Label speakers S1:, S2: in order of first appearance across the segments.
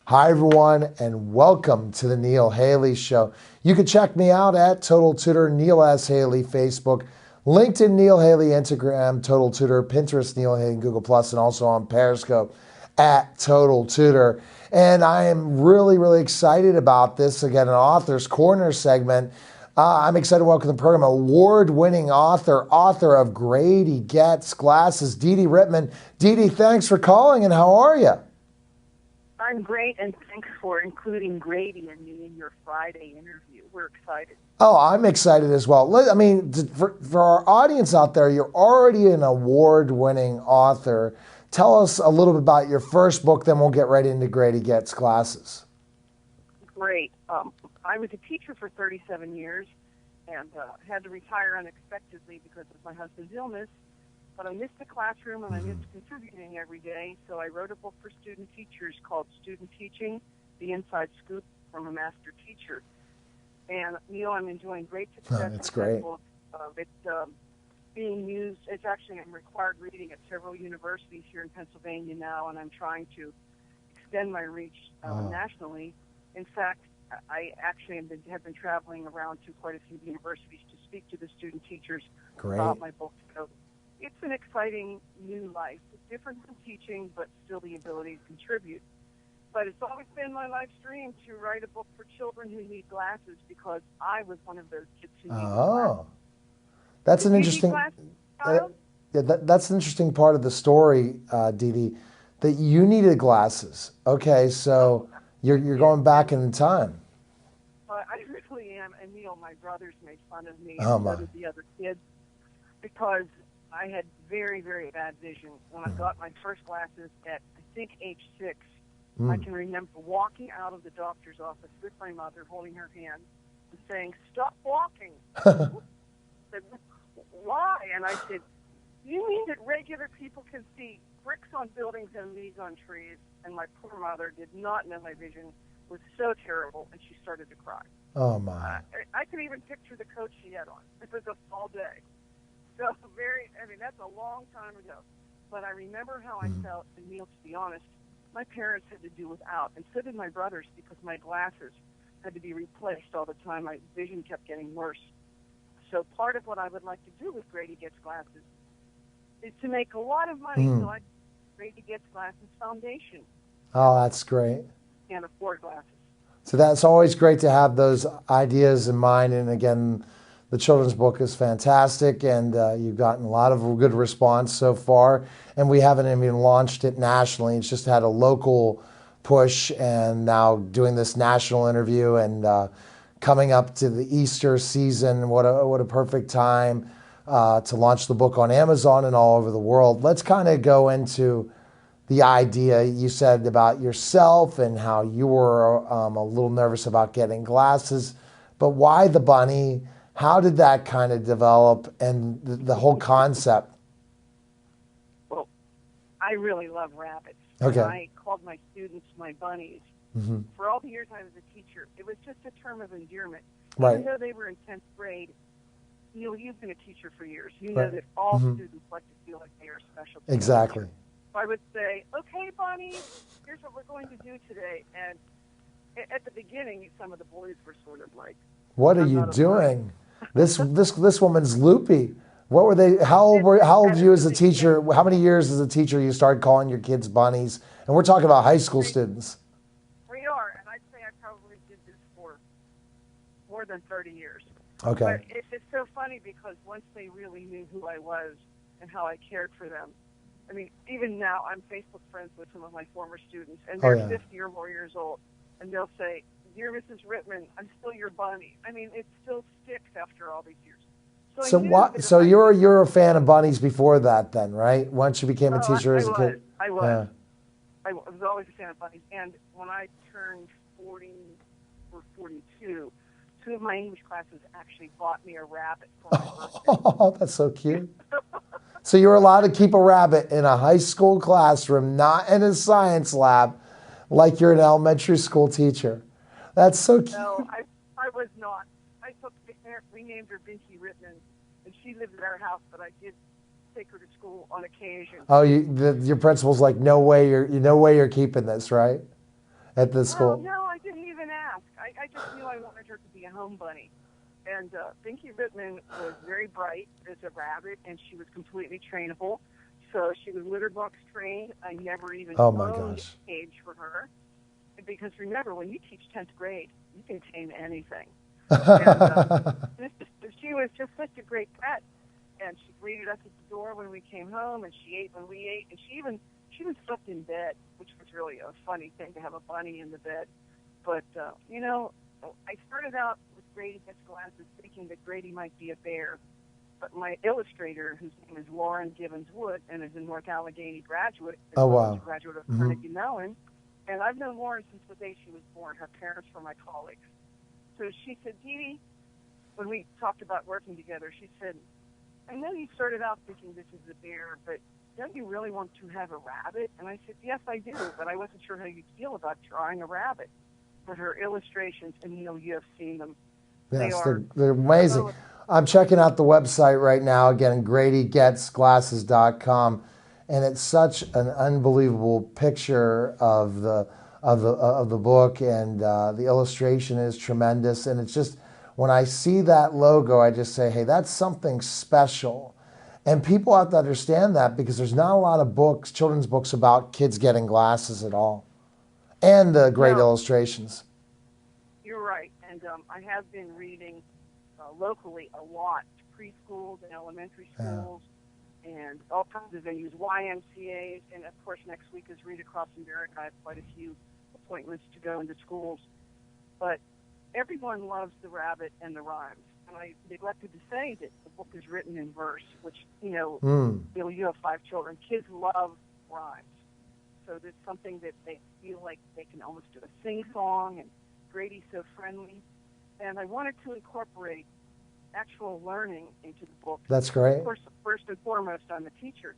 S1: Hi, everyone, and welcome to the Neil Haley Show. You can check me out at Total Tutor, Neil S. Haley, Facebook, LinkedIn, Neil Haley, Instagram, Total Tutor, Pinterest, Neil Haley, Google+, and also on Periscope at Total Tutor. And I am really, really excited about this. Again, an Author's Corner segment. I'm excited to welcome to the program award-winning author of Grady Gets Glasses, Dee Dee Rittman. Dee Dee, thanks for calling, and how are you?
S2: I'm great, and thanks for including Grady and me in your Friday interview. We're excited.
S1: Oh, I'm excited as well. I mean, for our audience out there, you're already an award-winning author. Tell us a little bit about your first book, then we'll get right into Grady Gets Glasses.
S2: Great. I was a teacher for 37 years and had to retire unexpectedly because of my husband's illness. But I missed the classroom and I missed contributing every day, so I wrote a book for student teachers called Student Teaching, The Inside Scoop from a Master Teacher. And, Neil, I'm enjoying great success.
S1: That's great.
S2: It's being used, it's actually in required reading at several universities here in Pennsylvania now, and I'm trying to extend my reach nationally. In fact, I actually have been traveling around to quite a few universities to speak to the student teachers about my book. So it's an exciting new life. It's different from teaching, but still the ability to contribute. But it's always been my life's dream to write a book for children who need glasses because I was one of those kids who needed glasses.
S1: That's an interesting. That's an interesting part of the story, Dee Dee, that you needed glasses. Okay, so you're going back in time.
S2: I really am, and Neil, my brothers made fun of me, and so did the other kids, because I had very, very bad vision. When I got my first glasses at, I think, age 6, I can remember walking out of the doctor's office with my mother, holding her hand, and saying, "Stop walking." I said, "Why?" And I said, "You mean that regular people can see bricks on buildings and leaves on trees?" And my poor mother did not know my vision was so terrible, and she started to cry.
S1: Oh, my.
S2: I could even picture the coat she had on. It was a fall day. So that's a long time ago. But I remember how I felt, and Neil, to be honest, my parents had to do without, and so did my brothers, because my glasses had to be replaced all the time. My vision kept getting worse. So part of what I would like to do with Grady Gets Glasses is to make a lot of money. So I Grady Gets Glasses Foundation.
S1: Oh, that's great.
S2: Can't afford glasses.
S1: So that's always great to have those ideas in mind. And again, the children's book is fantastic, and you've gotten a lot of good response so far. And we haven't even launched it nationally. It's just had a local push, and now doing this national interview and coming up to the Easter season. What a perfect time to launch the book on Amazon and all over the world. Let's kind of go into the idea you said about yourself and how you were a little nervous about getting glasses, but why the bunny? How did that kind of develop, and the whole concept?
S2: Well, I really love rabbits.
S1: Okay.
S2: And I called my students my bunnies. For all the years I was a teacher, it was just a term of endearment.
S1: Right.
S2: Even though they were in 10th grade, you've been a teacher for years. You know that all students like to feel like they are special.
S1: Exactly.
S2: So I would say, "Okay, Bunny, here's what we're going to do today." And at the beginning, some of the boys were sort of like,
S1: "What are you doing? This woman's loopy." What were they? How old were you as a teacher? How many years as a teacher you started calling your kids bunnies? And we're talking about high school students.
S2: We are, and I'd say I probably did this for more than 30 years.
S1: Okay.
S2: But it's so funny because once they really knew who I was and how I cared for them, I mean, even now I'm Facebook friends with some of my former students, and they're 50 or more years old, and they'll say, "Dear Mrs. Rittman, I'm still your bunny." I mean, it still sticks after all these years.
S1: So you're a fan of bunnies before that, then, right? Once you became a teacher as a kid.
S2: I was. I was always a fan of bunnies, and when I turned 40 or 42, 2 of my English classes actually bought me a rabbit for my birthday.
S1: Oh, that's so cute. So you were allowed to keep a rabbit in a high school classroom, not in a science lab, like you're an elementary school teacher. That's so cute.
S2: No, I was not. We named her Binky Rittman, and she lived at our house, but I did take her to school on occasion.
S1: Oh, your principal's like, no way you're keeping this, right? at the school?
S2: No, I didn't even ask. I just knew I wanted her to be a home bunny. And Pinky Rittman was very bright as a rabbit, and she was completely trainable. So she was litter box trained. I never even owned a cage for her. Because remember, when you teach 10th grade, you can tame anything. And she was just such a great pet. And she greeted us at the door when we came home, and she ate when we ate, and she even slept in bed, which was really a funny thing to have a bunny in the bed. But, you know, I started out with Grady Gets Glasses thinking that Grady might be a bear. But my illustrator, whose name is Lauren Gibbons Wood, and is a North Allegheny graduate, a graduate of Carnegie Mellon, and I've known Lauren since the day she was born. Her parents were my colleagues. So she said, Dee Dee, when we talked about working together, she said, I know you started out thinking this is a bear, but don't you really want to have a rabbit? And I said, yes, I do, but I wasn't sure how you'd feel about drawing a rabbit. But her illustrations, and Neil, you have seen them.
S1: Yes, they're amazing. I'm checking out the website right now, again, GradyGetsGlasses.com, and it's such an unbelievable picture of the book, and the illustration is tremendous. And it's just, when I see that logo, I just say, hey, that's something special. And people have to understand that, because there's not a lot of books, children's books, about kids getting glasses at all. And the great illustrations.
S2: You're right. And I have been reading locally a lot to preschools and elementary schools and all kinds of venues, YMCAs, and of course next week is Read Across America. I have quite a few appointments to go into schools. But everyone loves the rabbit and the rhymes. And I neglected to say that the book is written in verse, which, you know, you have 5 children. Kids love rhymes. So there's something that they feel like they can almost do a sing-song, and Grady's so friendly. And I wanted to incorporate actual learning into the book.
S1: That's great.
S2: Of course, first and foremost, I'm a teacher.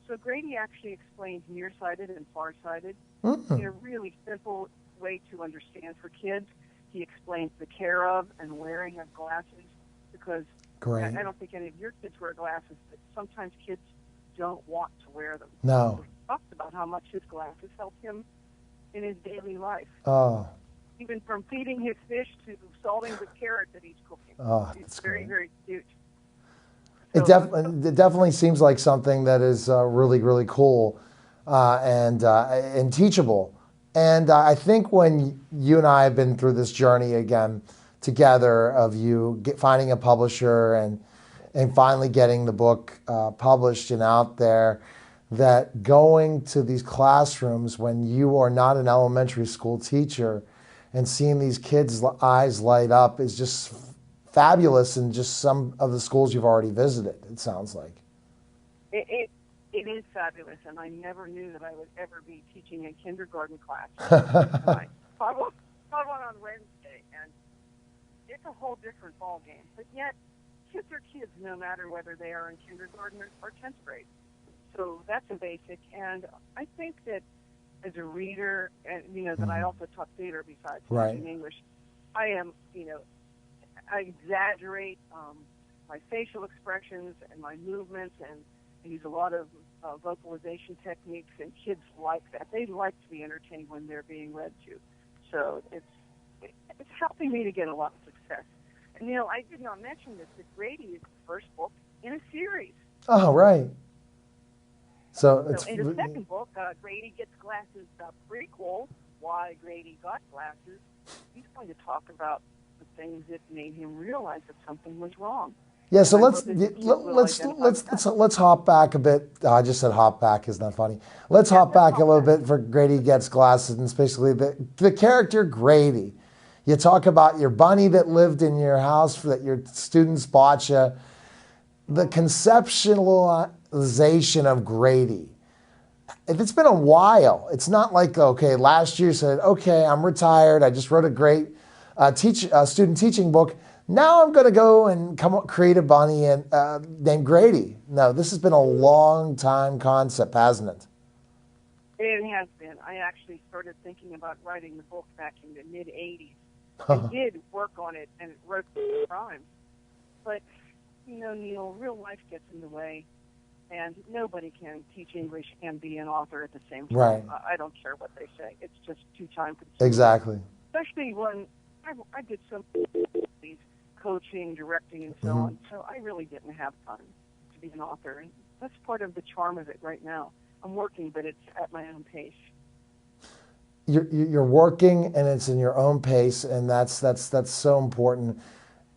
S2: So Grady actually explains nearsighted and farsighted in a really simple way to understand for kids. He explains the care of and wearing of glasses, because I don't think any of your kids wear glasses, but sometimes kids don't want to wear them.
S1: No.
S2: So he talks about how much his glasses help him in his daily life.
S1: Oh.
S2: Even from feeding his fish to salting the carrot that he's cooking.
S1: Oh,
S2: it's very, very cute.
S1: So, it definitely seems like something that is really, really cool and teachable. And I think when you and I have been through this journey again together of you finding a publisher and finally getting the book published and out there, that going to these classrooms when you are not an elementary school teacher and seeing these kids' eyes light up is just fabulous in just some of the schools you've already visited, it sounds like.
S2: It is fabulous, and I never knew that I would ever be teaching a kindergarten class. I taught one on Wednesday, and it's a whole different ballgame. But yet, kids are kids no matter whether they are in kindergarten or 10th grade. So that's a basic, and I think that as a reader, and that I also taught theater besides teaching English, I am, I exaggerate my facial expressions and my movements, and I use a lot of vocalization techniques, and kids like that. They like to be entertained when they're being read to. So it's helping me to get a lot of success. And, I did not mention this, but Grady is the first book in a series.
S1: Oh, right. So
S2: in the second book, Grady Gets Glasses, the prequel, Why Grady Got Glasses, he's going to talk about the things that made him realize that something was wrong.
S1: Yeah, so let's hop back a bit. I just said hop back, isn't that funny? Let's hop back a little bit for Grady Gets Glasses, and especially the character Grady. You talk about your bunny that lived in your house that your students bought you. The conceptualization of Grady. If it's been a while, it's not like, okay, last year you said, okay, I'm retired. I just wrote a great student teaching book. Now I'm going to go and create a bunny named Grady. No, this has been a long time concept, hasn't it?
S2: It has been. I actually started thinking about writing the book back in the mid-'80s. I did work on it and wrote the rhymes. But, Neil, real life gets in the way. And nobody can teach English and be an author at the same time.
S1: Right.
S2: I don't care what they say. It's just too time consuming.
S1: Exactly.
S2: Especially when I did some these coaching, directing, and so on. So I really didn't have time to be an author. And that's part of the charm of it right now. I'm working, but it's at my own pace.
S1: You're working, and it's in your own pace, and that's so important.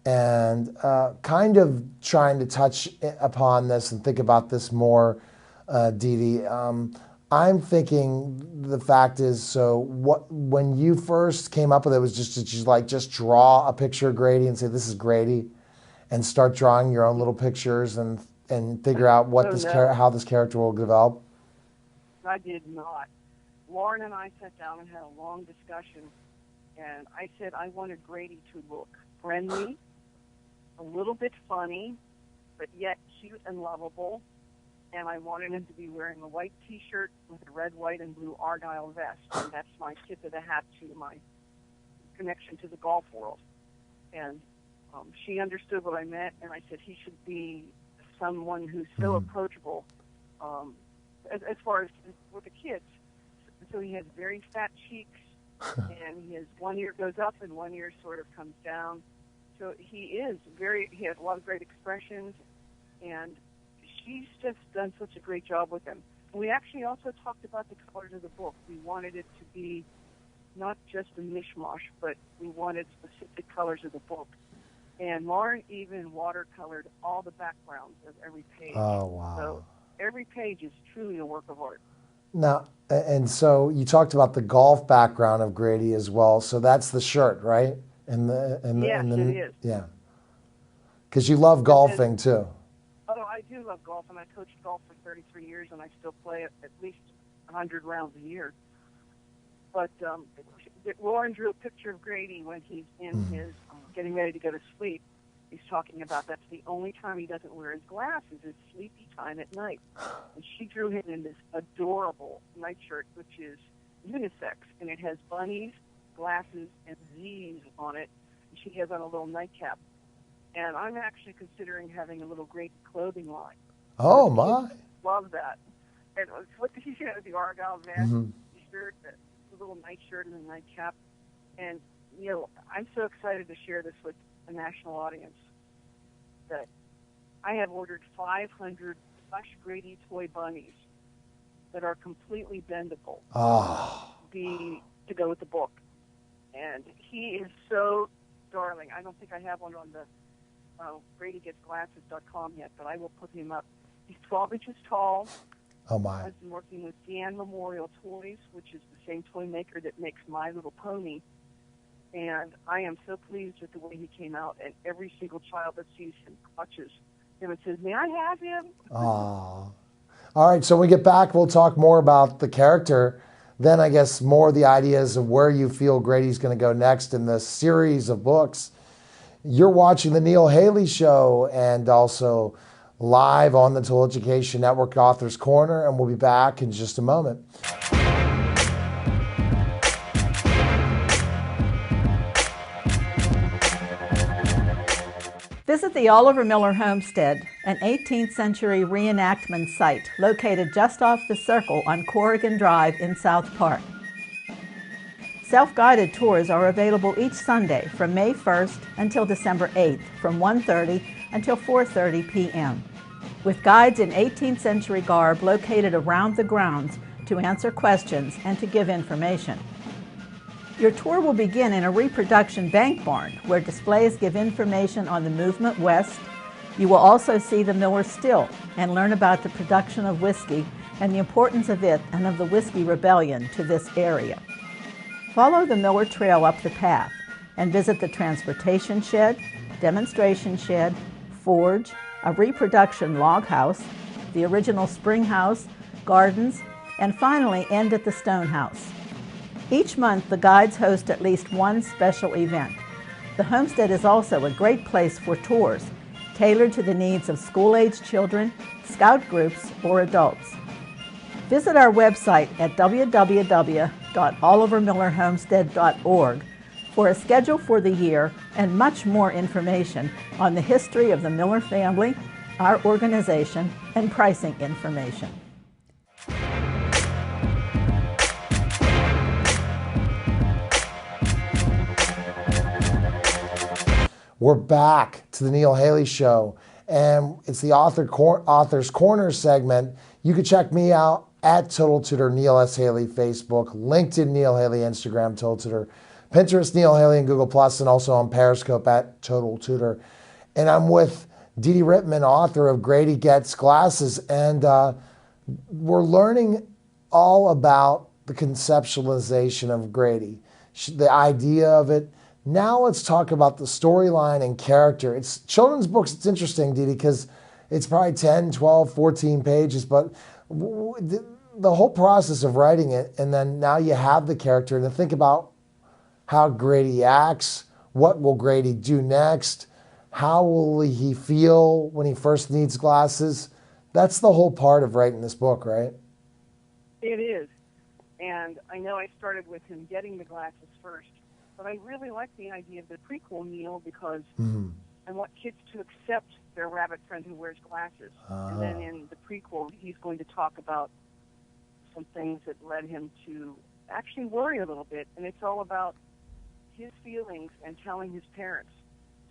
S1: And kind of trying to touch upon this and think about this more, Dee Dee. I'm thinking the fact is, so when you first came up with it, was just draw a picture of Grady and say, this is Grady, and start drawing your own little pictures and figure out how this character will develop?
S2: I did not. Lauren and I sat down and had a long discussion, and I said I wanted Grady to look friendly, a little bit funny, but yet cute and lovable. And I wanted him to be wearing a white T-shirt with a red, white, and blue Argyle vest. And that's my tip of the hat to my connection to the golf world. And she understood what I meant, and I said he should be someone who's so approachable as far as with the kids. So he has very fat cheeks, and his one ear goes up and one ear sort of comes down. So he has a lot of great expressions, and she's just done such a great job with him. We actually also talked about the colors of the book. We wanted it to be not just a mishmash, but we wanted specific colors of the book. And Lauren even watercolored all the backgrounds of every page.
S1: Oh, wow.
S2: So every page is truly a work of art.
S1: Now, and so you talked about the golf background of Grady as well. So that's the shirt, right?
S2: Yes, it is.
S1: Yeah. Because you love golfing, too.
S2: Oh, I do love golf, and I coached golf for 33 years, and I still play at least 100 rounds a year. But Lauren drew a picture of Grady when he's in his getting ready to go to sleep. He's talking about that's the only time he doesn't wear his glasses, is sleepy time at night. And she drew him in this adorable nightshirt, which is unisex, and it has bunnies, glasses, and Z's on it. And she has on a little nightcap. And I'm actually considering having a little Grady clothing line.
S1: Oh, my.
S2: Love that. And what he had, the Argyle vest, the shirt, the little nightshirt and the nightcap. And, I'm so excited to share this with a national audience that I have ordered 500 plush Grady toy bunnies that are completely bendable to go with the book. And he is so darling. I don't think I have one on the GradyGetsGlasses.com yet, but I will put him up. He's 12 inches tall.
S1: Oh, my.
S2: I've been working with Deanne Memorial Toys, which is the same toy maker that makes My Little Pony. And I am so pleased with the way he came out, and every single child that sees him clutches him and says, may I have him?
S1: All right, so when we get back, we'll talk more about the character. Then I guess more of the ideas of where you feel Grady's going to go next in this series of books. You're watching the Neil Haley Show, and also live on the Total Education Network Authors Corner, and we'll be back in just a moment.
S3: Visit the Oliver Miller Homestead, an 18th century reenactment site located just off the Circle on Corrigan Drive in South Park. Self-guided tours are available each Sunday from May 1st until December 8th from 1:30 until 4:30 p.m. with guides in 18th century garb located around the grounds to answer questions and to give information. Your tour will begin in a reproduction bank barn where displays give information on the movement west. You will also see the Miller Still and learn about the production of whiskey and the importance of it and of the Whiskey Rebellion to this area. Follow the Miller Trail up the path and visit the transportation shed, demonstration shed, forge, a reproduction log house, the original spring house, gardens, and finally end at the stone house. Each month, the guides host at least one special event. The homestead is also a great place for tours, tailored to the needs of school-age children, scout groups, or adults. Visit our website at www.olivermillerhomestead.org for a schedule for the year and much more information on the history of the Miller family, our organization, and pricing information.
S1: We're back to the Neil Haley Show, and it's the Author's Corner segment. You can check me out at Total Tutor Neil S. Haley, Facebook, LinkedIn Neil Haley, Instagram Total Tutor, Pinterest Neil Haley, and Google+, and also on Periscope at Total Tutor. And I'm with Dee Dee Rittman, author of Grady Gets Glasses, and we're learning all about the conceptualization of Grady, the idea of it. Now let's talk about the storyline and character. It's children's books. It's interesting, Dee Dee, because it's probably 10, 12, 14 pages, but the whole process of writing it, and then now you have the character, and to think about how Grady acts, what will Grady do next, how will he feel when he first needs glasses. That's the whole part of writing this book, right?
S2: It is. And I know I started with him getting the glasses first, but I really like the idea of the prequel, Neil, because I want kids to accept their rabbit friend who wears glasses. And then in the prequel, he's going to talk about some things that led him to actually worry a little bit. And it's all about his feelings and telling his parents.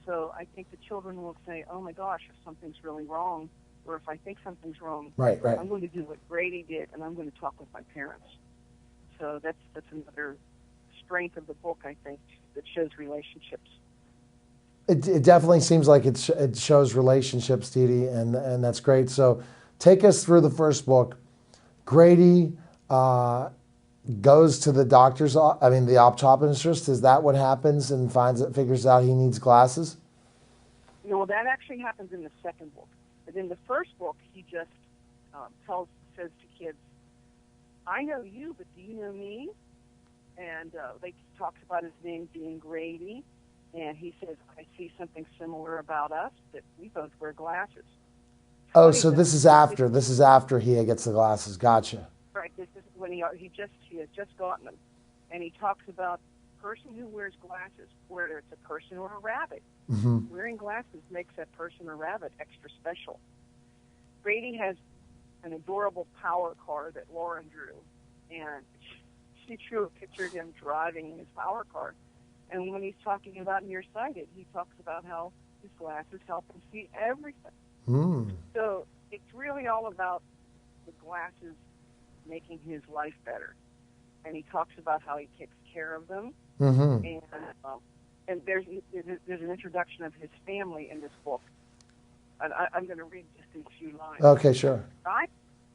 S2: So I think the children will say, oh my gosh, if something's really wrong, or if I think something's wrong,
S1: right.
S2: I'm going to do what Grady did, and I'm going to talk with my parents. So that's another strength of the book, I think, that shows relationships.
S1: It definitely seems like it shows relationships, Dee Dee, and that's great. So take us through the first book. Grady goes to the doctor's, the optometrist. Is that what happens, and figures out he needs glasses?
S2: No, that actually happens in the second book. But in the first book, he just says to kids, I know you, but do you know me? And they talks about his name being Grady, and he says, I see something similar about us, that we both wear glasses.
S1: Oh, so this is after he gets the glasses. Gotcha.
S2: Right. This is when he has just gotten them, and he talks about a person who wears glasses, whether it's a person or a rabbit. Wearing glasses makes that person or rabbit extra special. Grady has an adorable power car that Lauren drew, and she drew a picture of him driving in his power car. And when he's talking about nearsighted, he talks about how his glasses help him see everything. So it's really all about the glasses making his life better. And he talks about how he takes care of them. And there's an introduction of his family in this book. And I'm going to read just a few lines.
S1: Okay, sure.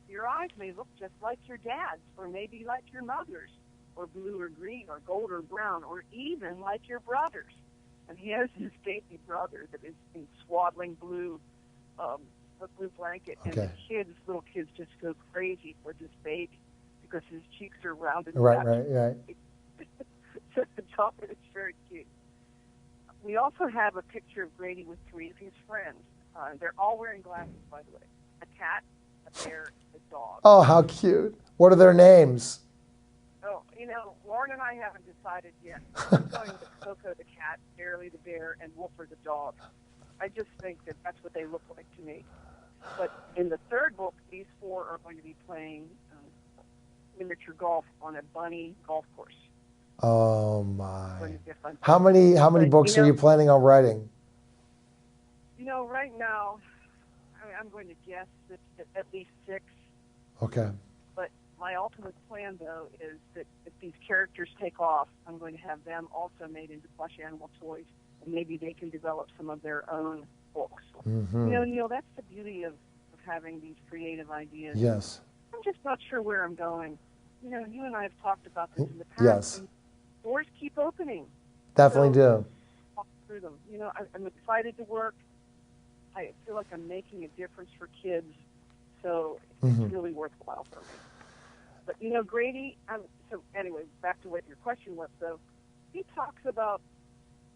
S2: Your eyes may look just like your dad's, or maybe like your mother's, or blue or green, or gold or brown, or even like your brother's. And he has his baby brother that is in swaddling blue, a blue blanket, and the little kids just go crazy for this baby because his cheeks are rounded.
S1: Right.
S2: So the top of it's very cute. We also have a picture of Grady with three of his friends. They're all wearing glasses, by the way. A cat, a bear, a dog.
S1: Oh, how cute. What are their names?
S2: Oh, Lauren and I haven't decided yet. We're going with Coco the cat, Barely the bear, and Wolfer the dog. I just think that that's what they look like to me. But in the third book, these four are going to be playing miniature golf on a bunny golf course.
S1: Oh my! How many books are you planning on writing?
S2: Right now, I'm going to guess that at least 6.
S1: Okay.
S2: But my ultimate plan, though, is that if these characters take off, I'm going to have them also made into plush animal toys, and maybe they can develop some of their own books. Neil, that's the beauty of having these creative ideas.
S1: Yes.
S2: I'm just not sure where I'm going. You and I have talked about this in the past.
S1: Yes.
S2: And doors keep opening.
S1: Definitely do.
S2: Walk through them. I'm excited to work. I feel like I'm making a difference for kids, so it's really worthwhile for me. But, Grady, so anyway, back to what your question was, though. He talks about,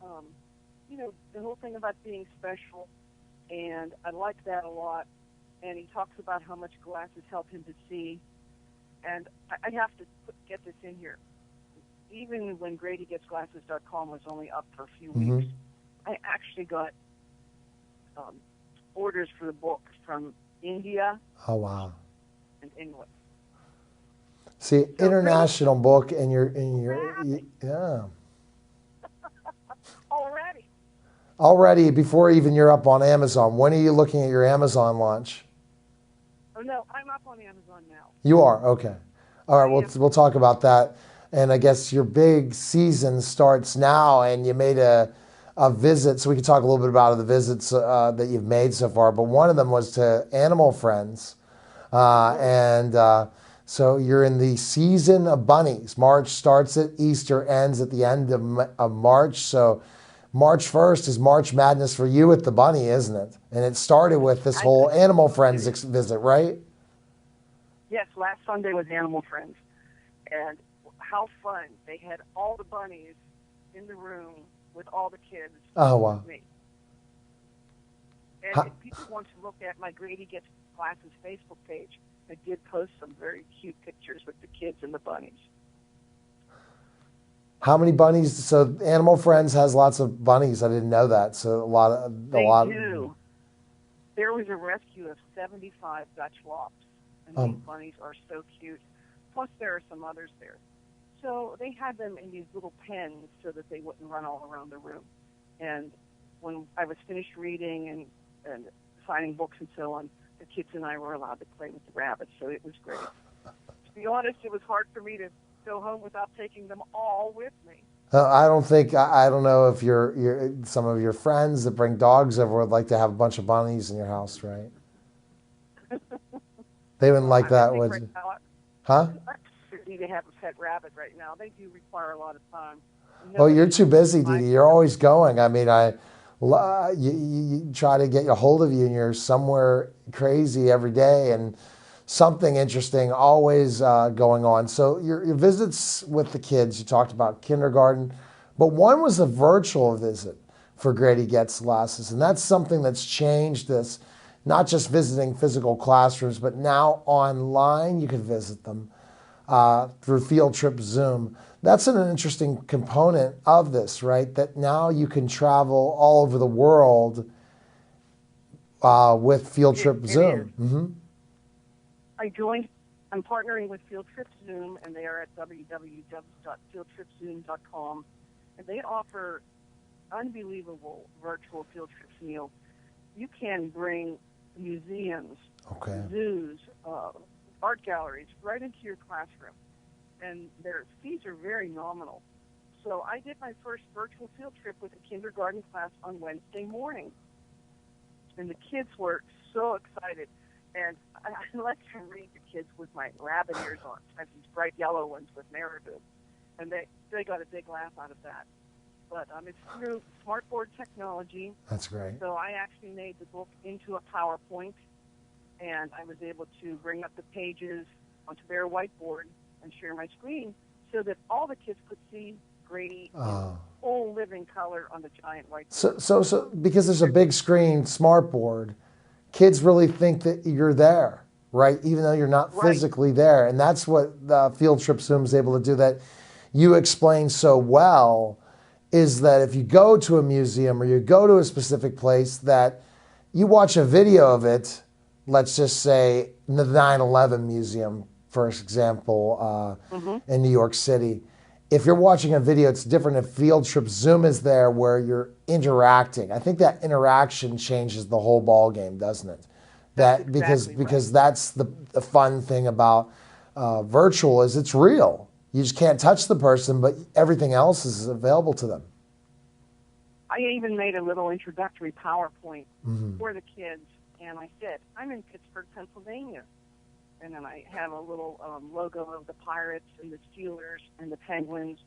S2: the whole thing about being special, and I like that a lot. And he talks about how much glasses help him to see. And I have to get this in here. Even when GradyGetsGlasses.com was only up for a few weeks, I actually got orders for the book from India.
S1: Oh, wow.
S2: And England.
S1: See,
S2: So
S1: international book, and yeah. Already, before even you're up on Amazon. When are you looking at your Amazon launch?
S2: Oh, no, I'm up on Amazon now.
S1: You are? Okay. All right, we'll talk about that. And I guess your big season starts now, and you made a visit, so we can talk a little bit about the visits that you've made so far. But one of them was to Animal Friends. So you're in the season of bunnies. March starts at Easter, ends at the end of March. So March 1st is March Madness for you at the bunny, isn't it? And it started with this whole Animal Friends visit, right?
S2: Yes, last Sunday was Animal Friends. And how fun. They had all the bunnies in the room with all the kids.
S1: Oh, wow.
S2: With me. And if people want to look at my Grady Gets Glasses Facebook page, I did post some very cute pictures with the kids and the bunnies.
S1: How many bunnies? So Animal Friends has lots of bunnies. I didn't know that. So
S2: They do. There was a rescue of 75 Dutch Lops, and these bunnies are so cute. Plus, there are some others there. So they had them in these little pens so that they wouldn't run all around the room. And when I was finished reading and signing books and so on, the kids and I were allowed to play with the rabbits, so it was great. To be honest, it was hard for me to go home without taking them all with me.
S1: I don't know if some of your friends that bring dogs over would like to have a bunch of bunnies in your house, right? They wouldn't like that, would you? Huh?
S2: I need to have a pet rabbit right now. They do require a lot of time.
S1: Well, you're too busy, Dee Dee. You're always going. I mean, you try to get a hold of you, and you're somewhere crazy every day, and something interesting always going on. So your visits with the kids, you talked about kindergarten, but one was a virtual visit for Grady Gets Glasses, and that's something that's changed this, not just visiting physical classrooms, but now online you can visit them through Field Trip Zoom. That's an interesting component of this, right? That now you can travel all over the world with Field Trip Zoom. Mm-hmm.
S2: I'm partnering with Field Trip Zoom, and they are at www.fieldtripzoom.com, and they offer unbelievable virtual field trips, Neil. You can bring museums, zoos, art galleries right into your classroom, and their fees are very nominal. So I did my first virtual field trip with a kindergarten class on Wednesday morning, and the kids were so excited. And I like to read the kids with my rabbit ears on. I have these bright yellow ones with marabou, and they got a big laugh out of that. But it's through smartboard technology.
S1: That's great.
S2: So I actually made the book into a PowerPoint, and I was able to bring up the pages onto their whiteboard and share my screen so that all the kids could see Grady in full living color on the giant whiteboard.
S1: So because there's a big screen smartboard, kids really think that you're there, right? Even though you're not physically there. And that's what the Field Trip Zoom is able to do that you explain so well, is that if you go to a museum or you go to a specific place, that you watch a video of it, let's just say the 9/11 Museum, for example, in New York City. If you're watching a video, it's different if Field Trip Zoom is there where you're interacting. I think that interaction changes the whole ball game, doesn't it? Because that's the fun thing about virtual is it's real. You just can't touch the person, but everything else is available to them.
S2: I even made a little introductory PowerPoint for the kids, and I said, I'm in Pittsburgh, Pennsylvania. And then I have a little logo of the Pirates and the Steelers and the Penguins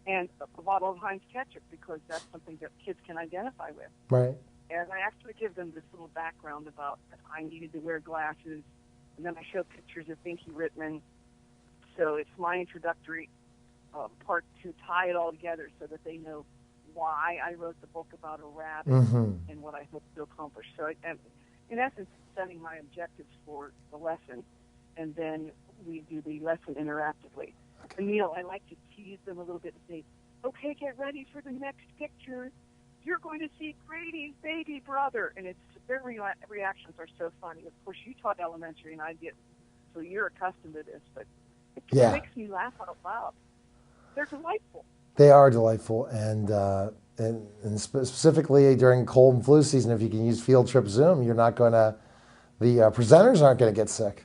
S2: and a bottle of Heinz ketchup because that's something that kids can identify with.
S1: Right.
S2: And I actually give them this little background about that I needed to wear glasses. And then I show pictures of Binky Rittman. So it's my introductory part to tie it all together so that they know why I wrote the book about a rabbit and what I hope to accomplish. So in essence, setting my objectives for the lesson. And then we do the lesson interactively. Okay. And Neil, I like to tease them a little bit and say, okay, get ready for the next picture. You're going to see Grady's baby brother. And it's their reactions are so funny. Of course, you taught elementary, and I did, so you're accustomed to this, but it just makes me laugh out loud. They're delightful.
S1: They are delightful, and specifically during cold and flu season, if you can use Field Trip Zoom, you're not going to, the presenters aren't going to get sick.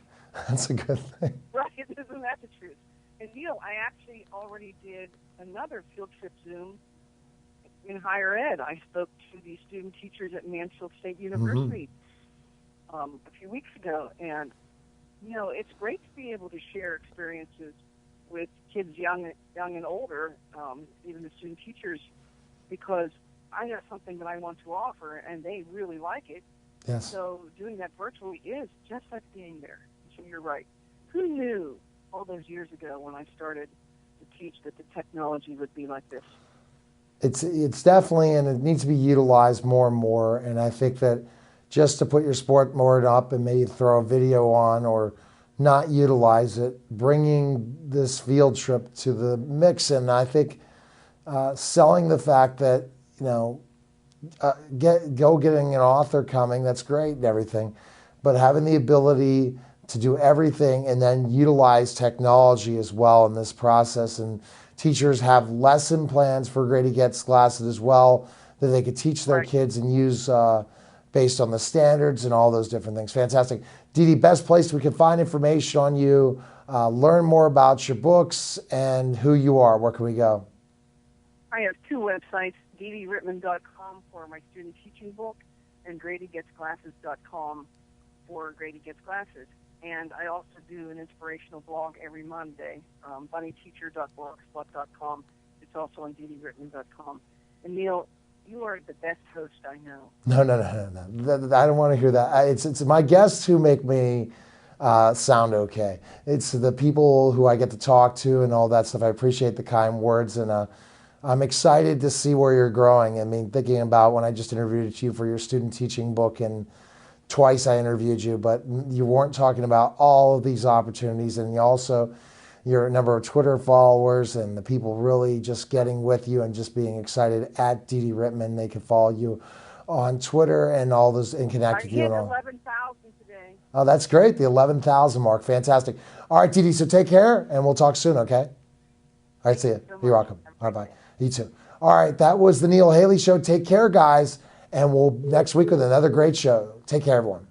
S1: That's a good thing.
S2: Right, isn't that the truth? And Neil, I actually already did another Field Trip Zoom in higher ed. I spoke to the student teachers at Mansfield State University a few weeks ago, and it's great to be able to share experiences with kids young and older, even the student teachers, because I have something that I want to offer, and they really like it.
S1: Yes.
S2: So doing that virtually is just like being there. So you're right. Who knew all those years ago when I started to teach that the technology would be like this?
S1: It's definitely, and it needs to be utilized more and more. And I think that just to put your sport board up and maybe throw a video on or not utilize it, bringing this field trip to the mix. And I think selling the fact that, getting an author coming, that's great and everything, but having the ability to do everything and then utilize technology as well in this process. And teachers have lesson plans for Grady Gets classes as well that they could teach their kids and use based on the standards and all those different things. Fantastic. Dee Dee, best place we can find information on you, learn more about your books and who you are. Where can we go?
S2: I have two websites, DeeDeeRittman.com for my student teaching book and GradyGetsClasses.com for Grady Gets Classes. And I also do an inspirational blog every Monday, bunnyteacher.blogspot.com. It's also on DeeDeeRittman.com. And Neil, you are the best host I know.
S1: No. I don't want to hear that. It's my guests who make me sound okay. It's the people who I get to talk to and all that stuff. I appreciate the kind words, and I'm excited to see where you're growing. I mean, thinking about when I just interviewed you for your student teaching book, and twice I interviewed you, but you weren't talking about all of these opportunities, and you also, your number of Twitter followers and the people really just getting with you and just being excited at Dee Dee Rittman. They can follow you on Twitter and all those and connect with you.
S2: I hit 11,000 today.
S1: Oh, that's great. The 11,000 mark. Fantastic. All right, Dee Dee, so take care and we'll talk soon, okay? All right, see you. You're welcome. All right, bye. You too. All right, that was the Neil Haley Show. Take care, guys, and we'll next week with another great show. Take care, everyone.